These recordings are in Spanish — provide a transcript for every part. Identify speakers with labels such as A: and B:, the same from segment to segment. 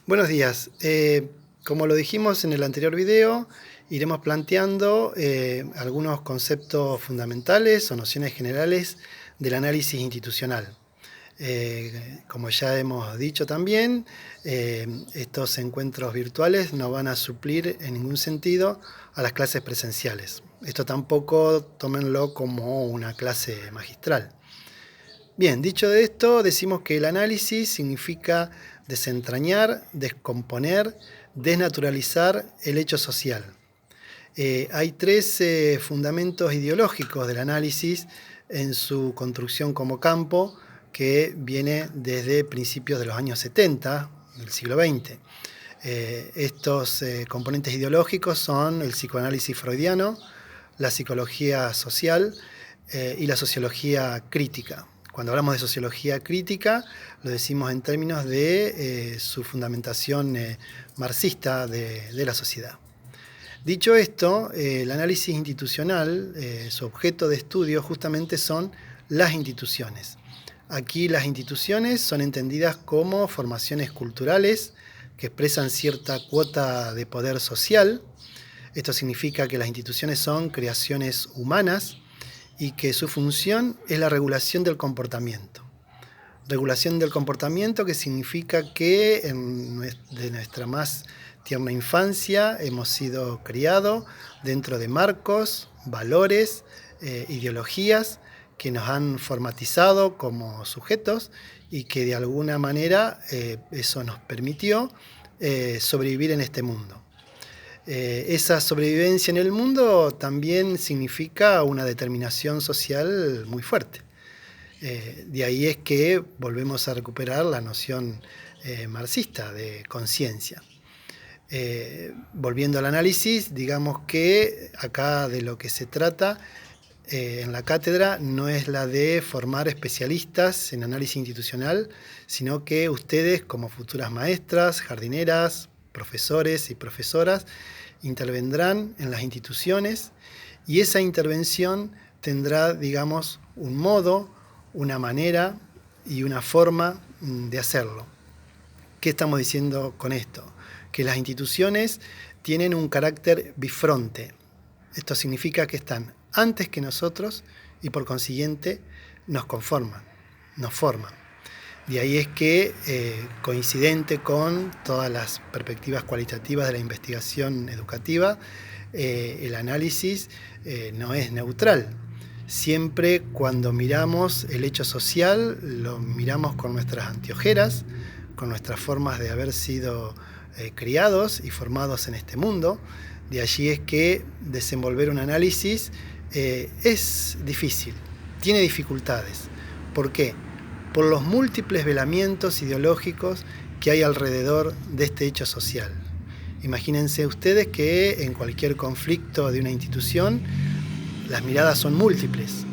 A: Buenos días. Como lo dijimos en el anterior video, iremos planteando algunos conceptos fundamentales o nociones generales del análisis institucional. Como ya hemos dicho también, estos encuentros virtuales no van a suplir en ningún sentido a las clases presenciales. Esto tampoco tómenlo como una clase magistral. Bien, dicho de esto, decimos que el análisis significa desentrañar, descomponer, desnaturalizar el hecho social. Hay tres fundamentos ideológicos del análisis en su construcción como campo, que viene desde principios de los años 70 del siglo XX. Estos componentes ideológicos son el psicoanálisis freudiano, la psicología social y la sociología crítica. Cuando hablamos de sociología crítica, lo decimos en términos de su fundamentación marxista de la sociedad. Dicho esto, el análisis institucional, su objeto de estudio justamente son las instituciones. Aquí las instituciones son entendidas como formaciones culturales que expresan cierta cuota de poder social. Esto significa que las instituciones son creaciones humanas y que su función es la regulación del comportamiento. Regulación del comportamiento que significa que de nuestra más tierna infancia hemos sido criados dentro de marcos, valores, ideologías que nos han formatizado como sujetos y que de alguna manera eso nos permitió sobrevivir en este mundo. Esa sobrevivencia en el mundo también significa una determinación social muy fuerte. De ahí es que volvemos a recuperar la noción marxista de conciencia. Volviendo al análisis, digamos que acá de lo que se trata en la cátedra no es la de formar especialistas en análisis institucional, sino que ustedes como futuras maestras, jardineras, profesores y profesoras intervendrán en las instituciones y esa intervención tendrá, digamos, un modo, una manera y una forma de hacerlo. ¿Qué estamos diciendo con esto? Que las instituciones tienen un carácter bifronte. Esto significa que están antes que nosotros y por consiguiente nos conforman, nos forman. De ahí es que, coincidente con todas las perspectivas cualitativas de la investigación educativa, el análisis no es neutral. Siempre cuando miramos el hecho social, lo miramos con nuestras anteojeras, con nuestras formas de haber sido criados y formados en este mundo. De allí es que desenvolver un análisis es difícil, tiene dificultades. ¿Por qué? Por los múltiples velamientos ideológicos que hay alrededor de este hecho social. Imagínense ustedes que en cualquier conflicto de una institución las miradas son múltiples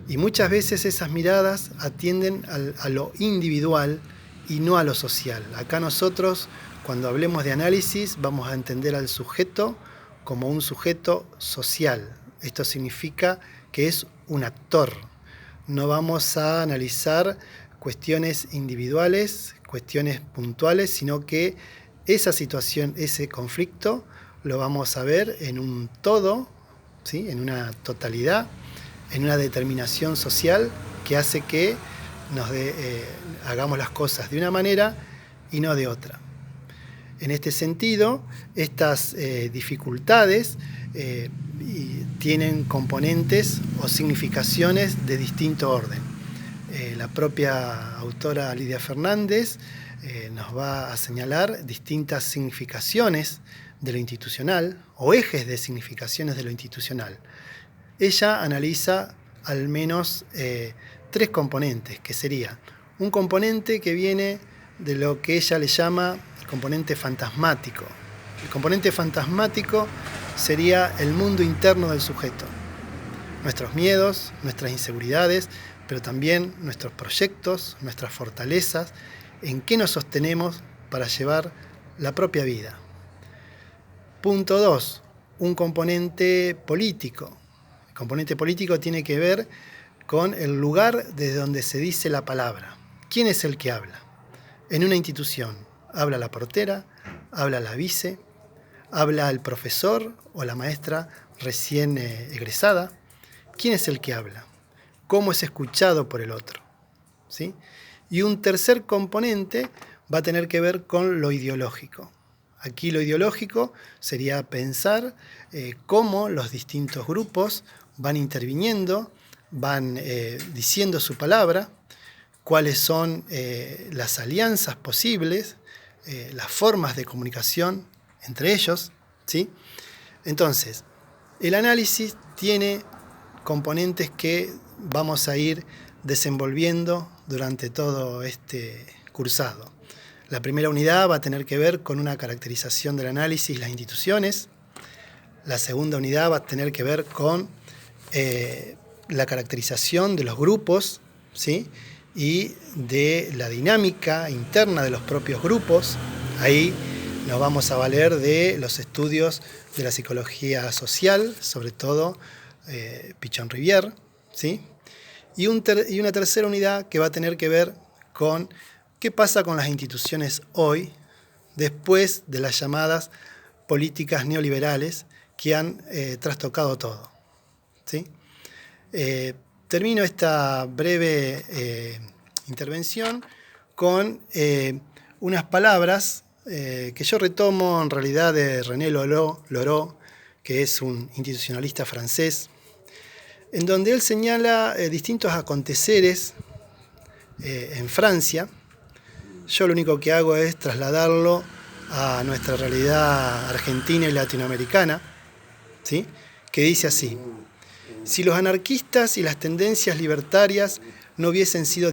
A: y muchas veces esas miradas atienden a lo individual y no a lo social. Acá nosotros, cuando hablemos de análisis, vamos a entender al sujeto como un sujeto social. Esto significa que es un actor. No vamos a analizar cuestiones individuales, cuestiones puntuales, sino que esa situación, ese conflicto, lo vamos a ver en un todo, ¿sí? En una totalidad, en una determinación social que hace que hagamos las cosas de una manera y no de otra. En este sentido, estas dificultades tienen componentes o significaciones de distinto orden. La propia autora Lidia Fernández nos va a señalar distintas significaciones de lo institucional o ejes de significaciones de lo institucional. Ella analiza al menos tres componentes, que sería un componente que viene de lo que ella le llama el componente fantasmático. El componente fantasmático sería el mundo interno del sujeto, nuestros miedos, nuestras inseguridades, pero también nuestros proyectos, nuestras fortalezas, en qué nos sostenemos para llevar la propia vida. Punto 2, un componente político. El componente político tiene que ver con el lugar desde donde se dice la palabra. ¿Quién es el que habla? En una institución, habla la portera, habla la vice, habla el profesor o la maestra recién egresada. ¿Quién es el que habla? ¿Cómo es escuchado por el otro? ¿Sí? Y un tercer componente va a tener que ver con lo ideológico. Aquí lo ideológico sería pensar cómo los distintos grupos van interviniendo, van diciendo su palabra, cuáles son las alianzas posibles, las formas de comunicación entre ellos, ¿sí? Entonces, el análisis tiene componentes que vamos a ir desenvolviendo durante todo este cursado. La primera unidad va a tener que ver con una caracterización del análisis y las instituciones. La segunda unidad va a tener que ver con la caracterización de los grupos, ¿sí? Y de la dinámica interna de los propios grupos. Ahí nos vamos a valer de los estudios de la psicología social, sobre todo Pichon-Rivière, ¿sí? Y una tercera unidad que va a tener que ver con qué pasa con las instituciones hoy, después de las llamadas políticas neoliberales que han trastocado todo, ¿sí? Termino esta breve intervención con unas palabras que yo retomo en realidad de René Loriot, que es un institucionalista francés, en donde él señala distintos aconteceres en Francia. Yo lo único que hago es trasladarlo a nuestra realidad argentina y latinoamericana, ¿sí? Que dice así: si los anarquistas y las tendencias libertarias no hubiesen sido